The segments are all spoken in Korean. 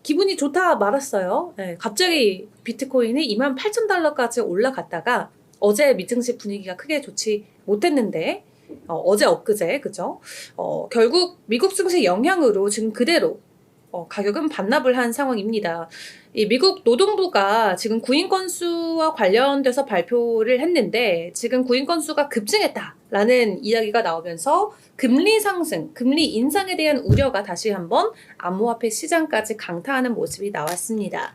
기분이 좋다 말았어요. 네, 갑자기 비트코인이 28,000달러까지 올라갔다가 어제 미증시 분위기가 크게 좋지 못했는데 어제 엊그제 그죠? 결국 미국 증시 영향으로 지금 그대로 가격은 반납을 한 상황입니다. 이 미국 노동부가 지금 구인 건수와 관련돼서 발표를 했는데 지금 구인 건수가 급증했다라는 이야기가 나오면서 금리 상승, 금리 인상에 대한 우려가 다시 한번 암호화폐 시장까지 강타하는 모습이 나왔습니다.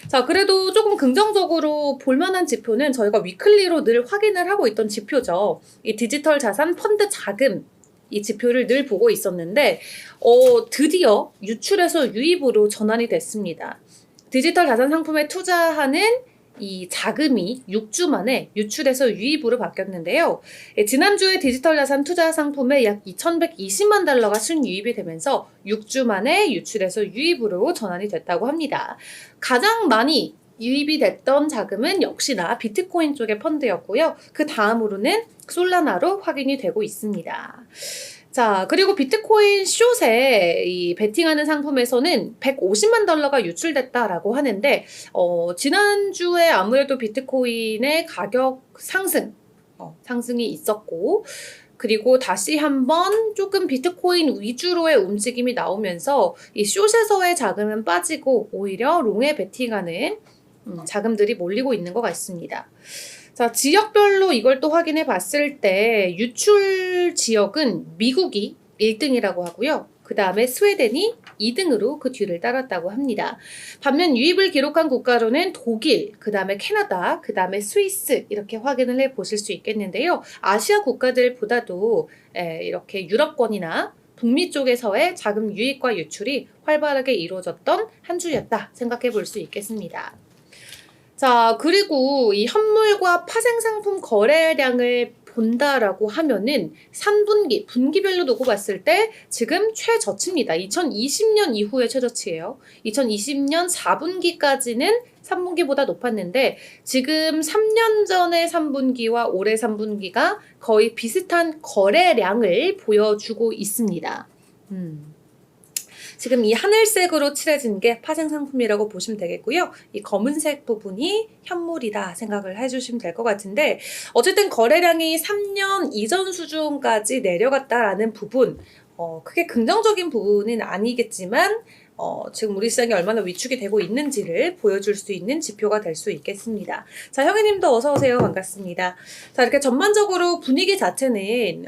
자, 그래도 조금 긍정적으로 볼만한 지표는 저희가 위클리로 늘 확인을 하고 있던 지표죠. 이 디지털 자산 펀드 자금 이 지표를 늘 보고 있었는데 드디어 유출에서 유입으로 전환이 됐습니다. 디지털 자산 상품에 투자하는 이 자금이 6주 만에 유출에서 유입으로 바뀌었는데요. 지난주에 디지털 자산 투자 상품에 약 2,120만 달러가 순유입이 되면서 6주 만에 유출에서 유입으로 전환이 됐다고 합니다. 가장 많이 유입이 됐던 자금은 역시나 비트코인 쪽의 펀드였고요. 그 다음으로는 솔라나로 확인이 되고 있습니다. 자, 그리고 비트코인 숏에 이 베팅하는 상품에서는 150만 달러가 유출됐다라고 하는데, 지난주에 아무래도 비트코인의 가격 상승이 있었고, 그리고 다시 한번 조금 비트코인 위주로의 움직임이 나오면서 이 숏에서의 자금은 빠지고 오히려 롱에 베팅하는 자금들이 몰리고 있는 것 같습니다. 자, 지역별로 이걸 또 확인해 봤을 때 유출 지역은 미국이 1등이라고 하고요. 그 다음에 스웨덴이 2등으로 그 뒤를 따랐다고 합니다. 반면 유입을 기록한 국가로는 독일, 그 다음에 캐나다, 그 다음에 스위스 이렇게 확인을 해 보실 수 있겠는데요. 아시아 국가들보다도 이렇게 유럽권이나 북미 쪽에서의 자금 유입과 유출이 활발하게 이루어졌던 한 주였다 생각해 볼 수 있겠습니다. 자, 그리고 이 현물과 파생상품 거래량을 본다라고 하면은 3분기, 분기별로 놓고 봤을 때 지금 최저치입니다. 2020년 이후의 최저치예요. 2020년 4분기까지는 3분기보다 높았는데 지금 3년 전의 3분기와 올해 3분기가 거의 비슷한 거래량을 보여주고 있습니다. 지금 이 하늘색으로 칠해진 게 파생상품이라고 보시면 되겠고요. 이 검은색 부분이 현물이다 생각을 해주시면 될 것 같은데 어쨌든 거래량이 3년 이전 수준까지 내려갔다라는 부분 크게 긍정적인 부분은 아니겠지만 지금 우리 시장이 얼마나 위축이 되고 있는지를 보여줄 수 있는 지표가 될 수 있겠습니다. 자, 형이님도 어서오세요. 반갑습니다. 자, 이렇게 전반적으로 분위기 자체는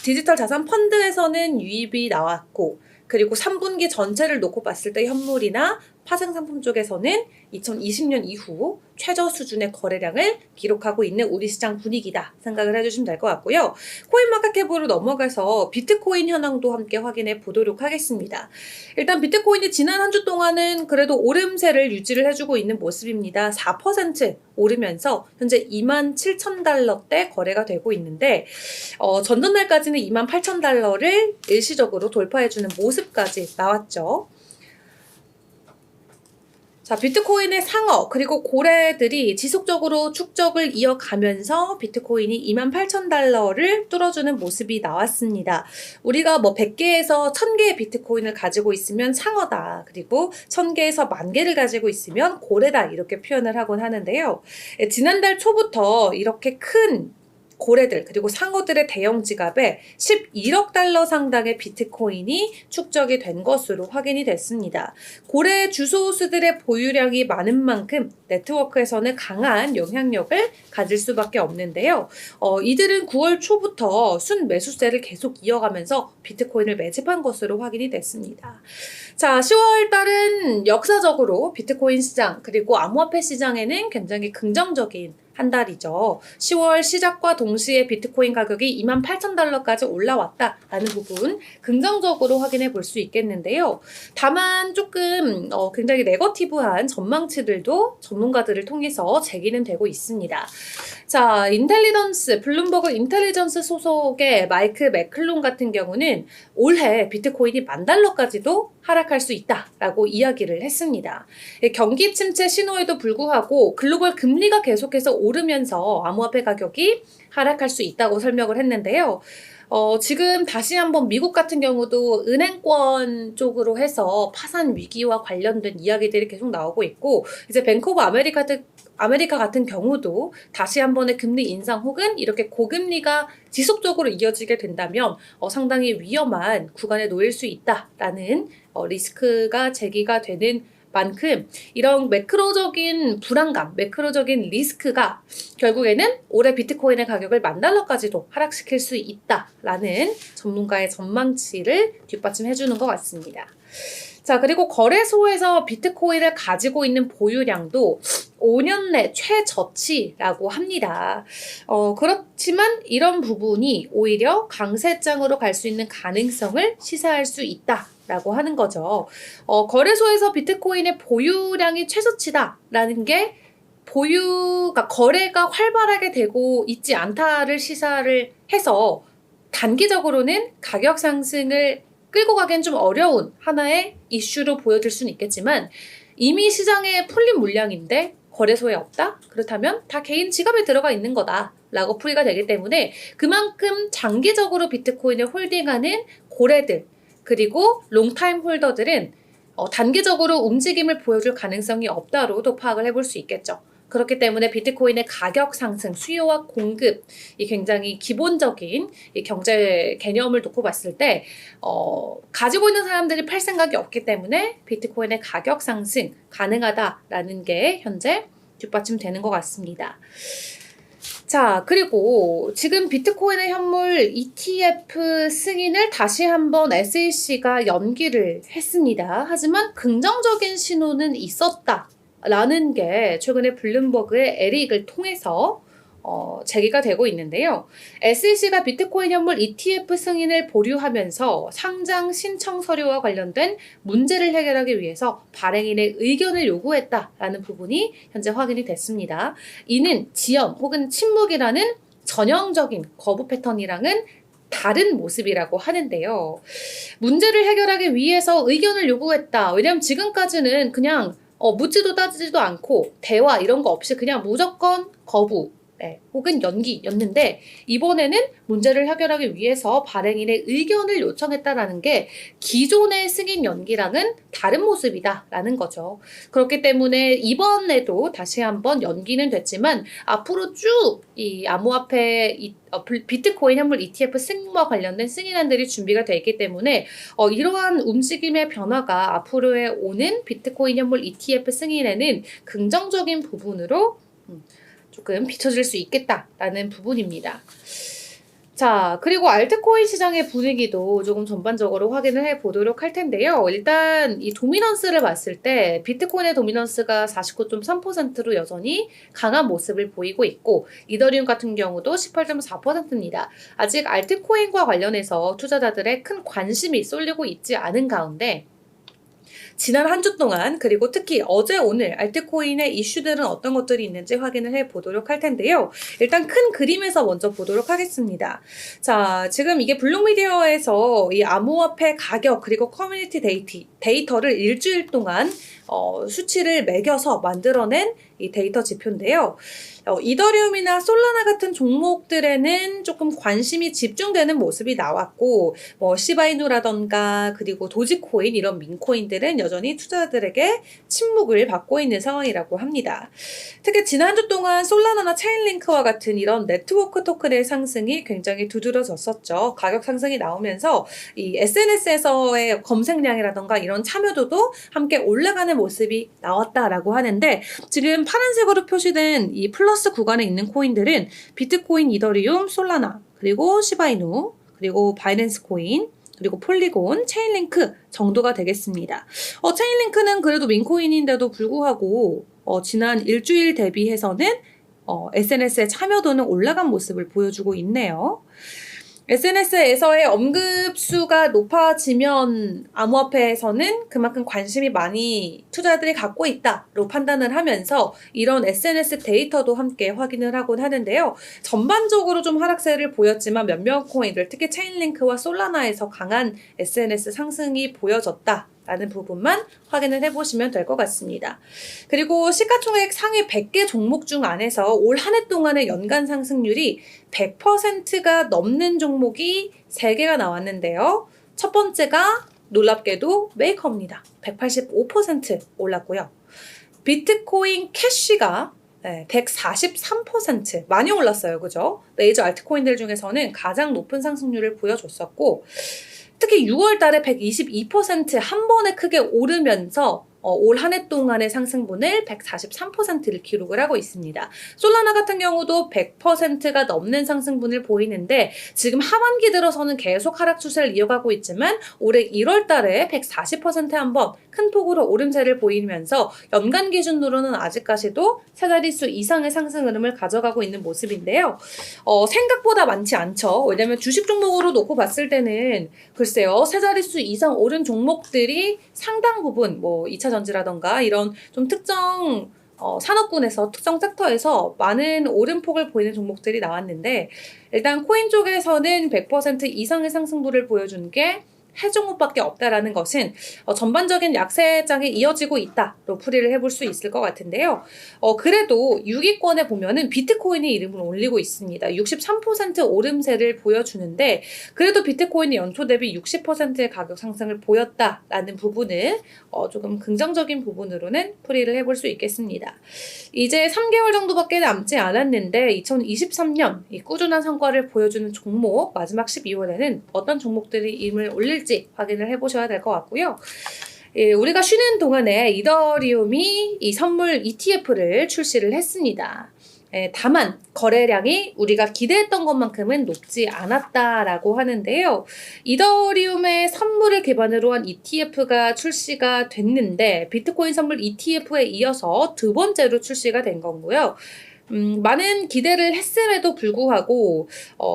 디지털 자산 펀드에서는 유입이 나왔고 그리고 3분기 전체를 놓고 봤을 때 현물이나 파생상품 쪽에서는 2020년 이후 최저 수준의 거래량을 기록하고 있는 우리 시장 분위기다 생각을 해주시면 될 것 같고요. 코인마켓캡으로 넘어가서 비트코인 현황도 함께 확인해 보도록 하겠습니다. 일단 비트코인이 지난 한 주 동안은 그래도 오름세를 유지를 해주고 있는 모습입니다. 4% 오르면서 현재 27,000달러대 거래가 되고 있는데 전전날까지는 28,000달러를 일시적으로 돌파해주는 모습까지 나왔죠. 자, 비트코인의 상어 그리고 고래들이 지속적으로 축적을 이어가면서 비트코인이 28,000달러를 뚫어주는 모습이 나왔습니다. 우리가 뭐 100개에서 1000개의 비트코인을 가지고 있으면 상어다. 그리고 1000개에서 10,000개를 가지고 있으면 고래다. 이렇게 표현을 하곤 하는데요. 지난달 초부터 이렇게 큰 고래들 그리고 상어들의 대형 지갑에 11억 달러 상당의 비트코인이 축적이 된 것으로 확인이 됐습니다. 고래 주소수들의 보유량이 많은 만큼 네트워크에서는 강한 영향력을 가질 수밖에 없는데요. 이들은 9월 초부터 순 매수세를 계속 이어가면서 비트코인을 매집한 것으로 확인이 됐습니다. 자, 10월 달은 역사적으로 비트코인 시장 그리고 암호화폐 시장에는 굉장히 긍정적인 한 달이죠. 10월 시작과 동시에 비트코인 가격이 28,000달러까지 올라왔다라는 부분 긍정적으로 확인해 볼 수 있겠는데요. 다만 조금 굉장히 네거티브한 전망치들도 전문가들을 통해서 제기는 되고 있습니다. 자, 블룸버그 인텔리전스 소속의 마이크 맥클론 같은 경우는 올해 비트코인이 10,000달러까지도 하락할 수 있다라고 이야기를 했습니다. 경기 침체 신호에도 불구하고 글로벌 금리가 계속해서 오르면서 암호화폐 가격이 하락할 수 있다고 설명을 했는데요. 지금 다시 한번 미국 같은 경우도 은행권 쪽으로 해서 파산 위기와 관련된 이야기들이 계속 나오고 있고, 이제 뱅크 오브 아메리카 같은 경우도 다시 한 번의 금리 인상 혹은 이렇게 고금리가 지속적으로 이어지게 된다면 상당히 위험한 구간에 놓일 수 있다라는 리스크가 제기가 되는 만큼 이런 매크로적인 불안감, 매크로적인 리스크가 결국에는 올해 비트코인의 가격을 $10,000까지도 하락시킬 수 있다라는 전문가의 전망치를 뒷받침해주는 것 같습니다. 자, 그리고 거래소에서 비트코인을 가지고 있는 보유량도 5년 내 최저치라고 합니다. 그렇지만 이런 부분이 오히려 강세장으로 갈 수 있는 가능성을 시사할 수 있다라고 하는 거죠. 거래소에서 비트코인의 보유량이 최저치다라는 게 그러니까 거래가 활발하게 되고 있지 않다를 시사를 해서 단기적으로는 가격 상승을 끌고 가기엔 좀 어려운 하나의 이슈로 보여질 수는 있겠지만 이미 시장에 풀린 물량인데 거래소에 없다? 그렇다면 다 개인 지갑에 들어가 있는 거다 라고 풀이가 되기 때문에 그만큼 장기적으로 비트코인을 홀딩하는 고래들 그리고 롱타임 홀더들은 단기적으로 움직임을 보여줄 가능성이 없다로도 파악을 해볼 수 있겠죠. 그렇기 때문에 비트코인의 가격 상승, 수요와 공급이 굉장히 기본적인 이 경제 개념을 놓고 봤을 때 가지고 있는 사람들이 팔 생각이 없기 때문에 비트코인의 가격 상승 가능하다라는 게 현재 뒷받침되는 것 같습니다. 자, 그리고 지금 비트코인의 현물 ETF 승인을 다시 한번 SEC가 연기를 했습니다. 하지만 긍정적인 신호는 있었다. 라는 게 최근에 블룸버그의 에릭을 통해서 제기가 되고 있는데요. SEC가 비트코인 현물 ETF 승인을 보류하면서 상장 신청 서류와 관련된 문제를 해결하기 위해서 발행인의 의견을 요구했다라는 부분이 현재 확인이 됐습니다. 이는 지연 혹은 침묵이라는 전형적인 거부 패턴이랑은 다른 모습이라고 하는데요. 문제를 해결하기 위해서 의견을 요구했다. 왜냐하면 지금까지는 그냥 묻지도 따지지도 않고 대화 이런 거 없이 그냥 무조건 거부 혹은 연기였는데 이번에는 문제를 해결하기 위해서 발행인의 의견을 요청했다라는 게 기존의 승인 연기랑은 다른 모습이다라는 거죠. 그렇기 때문에 이번에도 다시 한번 연기는 됐지만 앞으로 쭉 이 암호화폐 비트코인 현물 ETF 승인과 관련된 승인안들이 준비가 돼 있기 때문에 이러한 움직임의 변화가 앞으로에 오는 비트코인 현물 ETF 승인에는 긍정적인 부분으로 조금 비춰질 수 있겠다라는 부분입니다. 자, 그리고 알트코인 시장의 분위기도 조금 전반적으로 확인을 해보도록 할 텐데요. 일단 이 도미넌스를 봤을 때 비트코인의 도미넌스가 49.3%로 여전히 강한 모습을 보이고 있고 이더리움 같은 경우도 18.4%입니다. 아직 알트코인과 관련해서 투자자들의 큰 관심이 쏠리고 있지 않은 가운데 지난 한 주 동안 그리고 특히 어제 오늘 알트코인의 이슈들은 어떤 것들이 있는지 확인을 해보도록 할 텐데요. 일단 큰 그림에서 먼저 보도록 하겠습니다. 자, 지금 이게 블록미디어에서 이 암호화폐 가격 그리고 커뮤니티 데이터를 일주일 동안 수치를 매겨서 만들어낸 이 데이터 지표인데요. 이더리움이나 솔라나 같은 종목들에는 조금 관심이 집중되는 모습이 나왔고 시바이누라던가 그리고 도지코인 이런 민코인들은 여전히 투자자들에게 침묵을 받고 있는 상황이라고 합니다. 특히 지난주 동안 솔라나나 체인링크와 같은 이런 네트워크 토큰의 상승이 굉장히 두드러졌었죠. 가격 상승이 나오면서 이 SNS에서의 검색량이라던가 이런 참여도도 함께 올라가는 모습이 나왔다라고 하는데 지금 파란색으로 표시된 이 플러스 구간에 있는 코인들은 비트코인, 이더리움, 솔라나, 그리고 시바이누, 그리고 바이낸스 코인, 그리고 폴리곤, 체인링크 정도가 되겠습니다. 체인링크는 그래도 민코인인데도 불구하고 지난 일주일 대비해서는 SNS의 참여도는 올라간 모습을 보여주고 있네요. SNS에서의 언급수가 높아지면 암호화폐에서는 그만큼 관심이 많이 투자자들이 갖고 있다로 판단을 하면서 이런 SNS 데이터도 함께 확인을 하곤 하는데요. 전반적으로 좀 하락세를 보였지만 몇몇 코인들 특히 체인링크와 솔라나에서 강한 SNS 상승이 보여졌다 라는 부분만 확인을 해보시면 될 것 같습니다. 그리고 시가총액 상위 100개 종목 중 안에서 올 한 해 동안의 연간 상승률이 100%가 넘는 종목이 3개가 나왔는데요. 첫 번째가 놀랍게도 메이커입니다. 185% 올랐고요. 비트코인 캐시가 143% 많이 올랐어요. 그죠? 메이저 알트코인들 중에서는 가장 높은 상승률을 보여줬었고 특히 6월 달에 122%한 번에 크게 오르면서 올 한 해 동안의 상승분을 143%를 기록을 하고 있습니다. 솔라나 같은 경우도 100%가 넘는 상승분을 보이는데 지금 하반기 들어서는 계속 하락 추세를 이어가고 있지만 올해 1월 달에 140% 한 번 큰 폭으로 오름세를 보이면서 연간 기준으로는 아직까지도 세 자릿수 이상의 상승 흐름을 가져가고 있는 모습인데요. 생각보다 많지 않죠. 왜냐면 주식 종목으로 놓고 봤을 때는 글쎄요, 세 자릿수 이상 오른 종목들이 상당 부분 2차 전지라던가 이런 좀 특정 산업군에서 특정 섹터에서 많은 오름폭을 보이는 종목들이 나왔는데 일단 코인 쪽에서는 100% 이상의 상승률을 보여준 게 해종목밖에 없다라는 것은 전반적인 약세장에 이어지고 있다로 풀이를 해볼 수 있을 것 같은데요. 그래도 6위권에 보면은 비트코인이 이름을 올리고 있습니다. 63% 오름세를 보여주는데 그래도 비트코인이 연초 대비 60%의 가격 상승을 보였다라는 부분은 조금 긍정적인 부분으로는 풀이를 해볼 수 있겠습니다. 이제 3개월 정도밖에 남지 않았는데 2023년 이 꾸준한 성과를 보여주는 종목 마지막 12월에는 어떤 종목들이 이름을 올릴지 확인을 해보셔야 될 것 같고요. 우리가 쉬는 동안에 이더리움이 이 선물 ETF를 출시를 했습니다. 다만 거래량이 우리가 기대했던 것만큼은 높지 않았다라고 하는데요. 이더리움의 선물을 기반으로 한 ETF가 출시가 됐는데 비트코인 선물 ETF에 이어서 두 번째로 출시가 된 거고요. 많은 기대를 했음에도 불구하고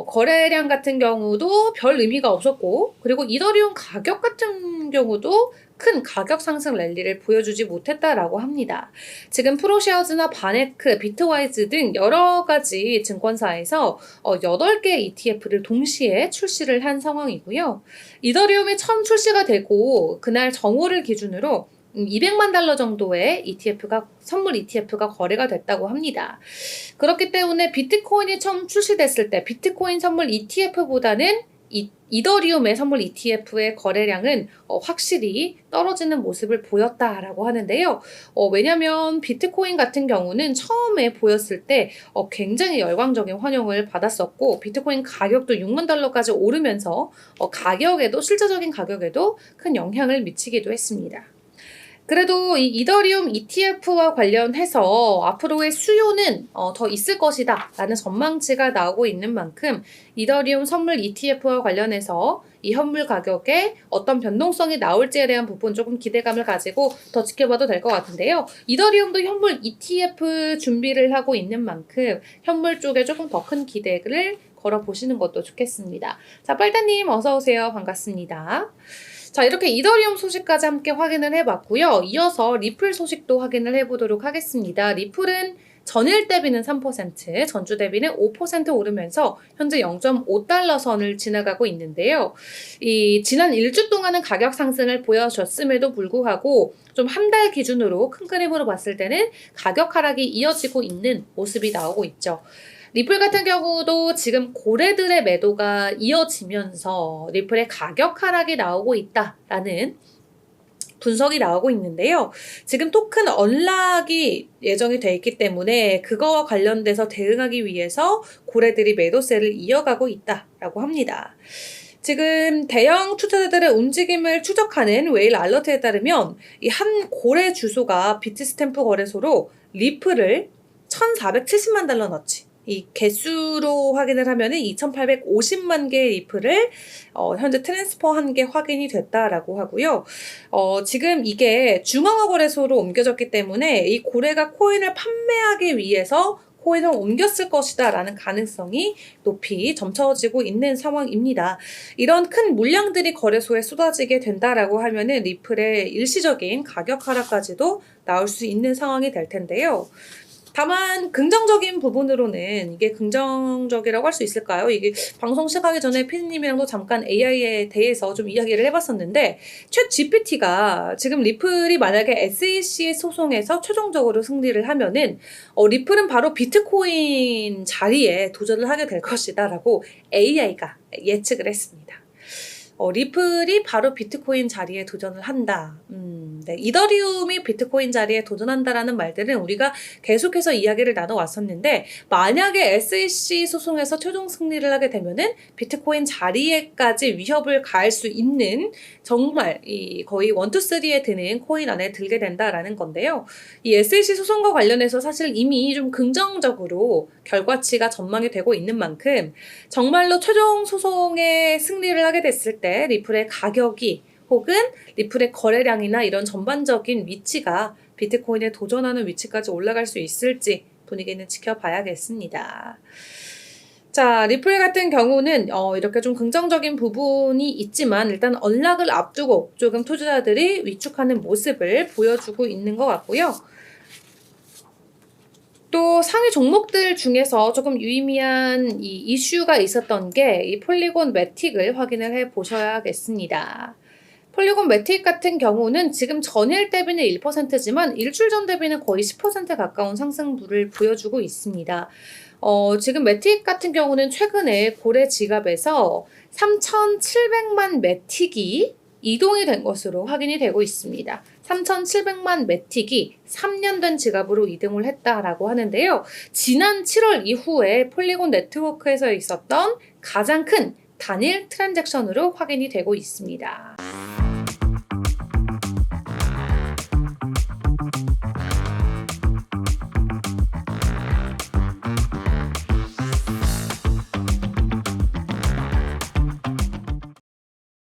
거래량 같은 경우도 별 의미가 없었고 그리고 이더리움 가격 같은 경우도 큰 가격 상승 랠리를 보여주지 못했다라고 합니다. 지금 프로쉐어즈나 바네크, 비트와이즈 등 여러 가지 증권사에서 8개 ETF를 동시에 출시를 한 상황이고요. 이더리움이 처음 출시가 되고 그날 정오를 기준으로 $200만 정도의 선물 ETF가 거래가 됐다고 합니다. 그렇기 때문에 비트코인이 처음 출시됐을 때 비트코인 선물 ETF보다는 이더리움의 선물 ETF의 거래량은 확실히 떨어지는 모습을 보였다라고 하는데요. 왜냐면 비트코인 같은 경우는 처음에 보였을 때 굉장히 열광적인 환영을 받았었고 비트코인 가격도 $6만 오르면서 실질적인 가격에도 큰 영향을 미치기도 했습니다. 그래도 이 이더리움 ETF와 관련해서 앞으로의 수요는 더 있을 것이다 라는 전망치가 나오고 있는 만큼 이더리움 선물 ETF와 관련해서 이 현물 가격에 어떤 변동성이 나올지에 대한 부분 조금 기대감을 가지고 더 지켜봐도 될 것 같은데요. 이더리움도 현물 ETF 준비를 하고 있는 만큼 현물 쪽에 조금 더 큰 기대를 걸어보시는 것도 좋겠습니다. 자, 빨다님 어서오세요. 반갑습니다. 자, 이렇게 이더리움 소식까지 함께 확인을 해봤고요. 이어서 리플 소식도 확인을 해보도록 하겠습니다. 리플은 전일 대비는 3%, 전주 대비는 5% 오르면서 현재 0.5달러 선을 지나가고 있는데요. 지난 1주 동안은 가격 상승을 보여줬음에도 불구하고 좀 한 달 기준으로 큰 그림으로 봤을 때는 가격 하락이 이어지고 있는 모습이 나오고 있죠. 리플 같은 경우도 지금 고래들의 매도가 이어지면서 리플의 가격 하락이 나오고 있다라는 분석이 나오고 있는데요. 지금 토큰 언락이 예정이 돼 있기 때문에 그거와 관련돼서 대응하기 위해서 고래들이 매도세를 이어가고 있다라고 합니다. 지금 대형 투자자들의 움직임을 추적하는 웨일 알러트에 따르면 이 한 고래 주소가 비트스탬프 거래소로 리플을 1,470만 달러어치 이 개수로 확인을 하면은 2,850만 개의 리플을 현재 트랜스퍼한 게 확인이 됐다라고 하고요. 지금 이게 중앙화 거래소로 옮겨졌기 때문에 이 고래가 코인을 판매하기 위해서 코인을 옮겼을 것이다 라는 가능성이 높이 점쳐지고 있는 상황입니다. 이런 큰 물량들이 거래소에 쏟아지게 된다라고 하면은 리플의 일시적인 가격 하락까지도 나올 수 있는 상황이 될 텐데요. 다만 긍정적인 부분으로는 이게 긍정적이라고 할 수 있을까요? 이게 방송 시작하기 전에 피디님이랑도 잠깐 AI에 대해서 좀 이야기를 해봤었는데 챗 GPT가 지금 리플이 만약에 SEC 소송에서 최종적으로 승리를 하면은 리플은 바로 비트코인 자리에 도전을 하게 될 것이다 라고 AI가 예측을 했습니다. 리플이 바로 비트코인 자리에 도전을 한다. 네. 이더리움이 비트코인 자리에 도전한다라는 말들은 우리가 계속해서 이야기를 나눠왔었는데 만약에 SEC 소송에서 최종 승리를 하게 되면은 비트코인 자리에까지 위협을 가할 수 있는 정말 이 거의 1, 2, 3에 드는 코인 안에 들게 된다라는 건데요. 이 SEC 소송과 관련해서 사실 이미 좀 긍정적으로 결과치가 전망이 되고 있는 만큼 정말로 최종 소송에 승리를 하게 됐을 때 리플의 가격이 혹은 리플의 거래량이나 이런 전반적인 위치가 비트코인에 도전하는 위치까지 올라갈 수 있을지 분위기는 지켜봐야겠습니다. 자, 리플 같은 경우는 이렇게 좀 긍정적인 부분이 있지만 일단 언락을 앞두고 조금 투자자들이 위축하는 모습을 보여주고 있는 것 같고요. 또 상위 종목들 중에서 조금 유의미한 이 이슈가 있었던 게 이 폴리곤 매틱을 확인을 해 보셔야겠습니다. 폴리곤 매틱 같은 경우는 지금 전일 대비는 1%지만 일주일 전 대비는 거의 10% 가까운 상승분을 보여주고 있습니다. 지금 매틱 같은 경우는 최근에 고래 지갑에서 3,700만 매틱이 이동이 된 것으로 확인이 되고 있습니다. 3,700만 매틱이 3년 된 지갑으로 이동을 했다라고 하는데요. 지난 7월 이후에 폴리곤 네트워크에서 있었던 가장 큰 단일 트랜잭션으로 확인이 되고 있습니다.